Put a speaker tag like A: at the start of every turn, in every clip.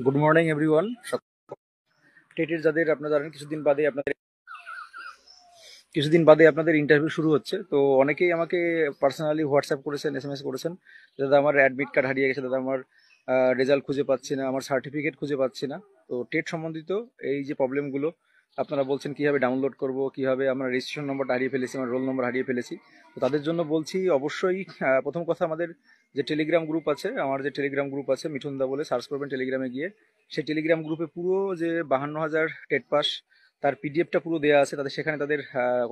A: Good morning everyone. টেটের যাদের আপনারা জানেন কিছুদিন বাদে আপনাদের ইন্টারভিউ শুরু হচ্ছে, তো অনেকেই আমাকে পার্সোনালি হোয়াটসঅ্যাপ করেছেন, এসএমএস করেছেন, দাদা আমার অ্যাডমিট কার্ড হারিয়ে গেছে, দাদা আমার রেজাল্ট খুঁজে পাচ্ছি না, আমার সার্টিফিকেট খুঁজে পাচ্ছি না। তো টেট সম্বন্ধিত এই যে প্রবলেমগুলো আপনারা বলছেন কিভাবে ডাউনলোড করব, কিভাবে আমরা রেজিস্ট্রেশন নম্বরটা হারিয়ে ফেলেছি, আমার রোল নম্বর হারিয়ে ফেলেছি। তো তাদের জন্য বলছি অবশ্যই প্রথম কথা, আমাদের যে টেলিগ্রাম গ্রুপ আছে, আমার যে টেলিগ্রাম গ্রুপ আছে মিঠুন দা বলে সার্চ করবেন টেলিগ্রামে গিয়ে। সেই টেলিগ্রাম গ্রুপে পুরো যে 52,000 টেট পাস তার পিডিএফটা পুরো দেওয়া আছে, তাদের সেখানে তাদের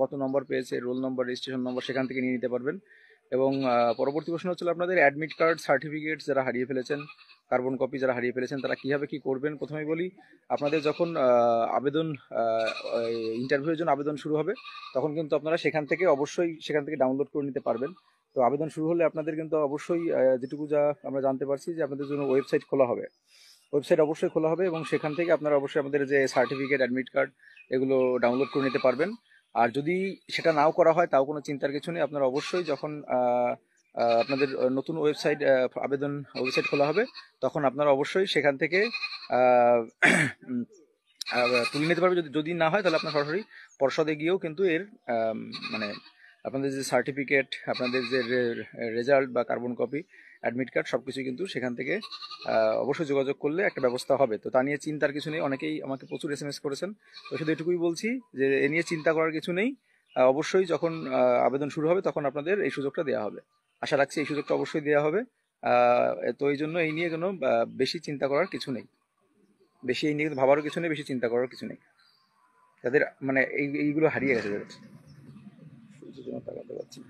A: কত নম্বর পেয়েছে, রোল নম্বর, রেজিস্ট্রেশন নম্বর সেখান থেকে নিয়ে নিতে পারবেন। এবং পরবর্তী প্রশ্ন হচ্ছিল আপনাদের অ্যাডমিট কার্ড, সার্টিফিকেট যারা হারিয়ে ফেলেছেন, কার্বন কপি যারা হারিয়ে ফেলেছেন, তারা কীভাবে কী করবেন। প্রথমেই বলি, আপনাদের যখন আবেদন ইন্টারভিউয়ের জন্য আবেদন শুরু হবে, তখন কিন্তু আপনারা সেখান থেকে ডাউনলোড করে নিতে পারবেন। তো আবেদন শুরু হলে আপনাদের কিন্তু অবশ্যই যেটুকু যা আমরা জানতে পারছি যে আপনাদের জন্য ওয়েবসাইট খোলা হবে। ওয়েবসাইট অবশ্যই খোলা হবে এবং সেখান থেকে আপনারা অবশ্যই আমাদের যে সার্টিফিকেট, অ্যাডমিট কার্ড এগুলো ডাউনলোড করে নিতে পারবেন। আর যদি সেটা নাও করা হয় তাও কোনো চিন্তার কিছু নেই, আপনারা অবশ্যই যখন আপনাদের নতুন ওয়েবসাইট আবেদন ওয়েবসাইট খোলা হবে, তখন আপনারা অবশ্যই সেখান থেকে আহ, উম, তুলে নিতে পারবে। যদি যদি না হয় তাহলে আপনার সরাসরি পর্ষদে গিয়েও কিন্তু এর মানে আপনাদের যে সার্টিফিকেট, আপনাদের যে রেজাল্ট বা কার্বন কপি, অ্যাডমিট কার্ড সব কিছুই কিন্তু সেখান থেকে অবশ্যই যোগাযোগ করলে একটা ব্যবস্থা হবে। তো তা নিয়ে চিন্তার কিছু নেই, অনেকেই আমাকে প্রচুর এসএমএস করেছেন। তো শুধু এটুকুই বলছি যে এ নিয়ে চিন্তা করার কিছু নেই। অবশ্যই যখন আবেদন শুরু হবে তখন আপনাদের এই সুযোগটা দেওয়া হবে। আশা রাখছি এই সুযোগটা অবশ্যই দেওয়া হবে। তো এই জন্য এই নিয়ে কোনো বেশি চিন্তা করার কিছু নেই, বেশি এই নিয়ে ভাবারও কিছু নেই, বেশি চিন্তা করার কিছু নেই। তাদের মানে এইগুলো হারিয়ে গেছে, যাদের সূর্যের জন্য তাকাতে পারছি না।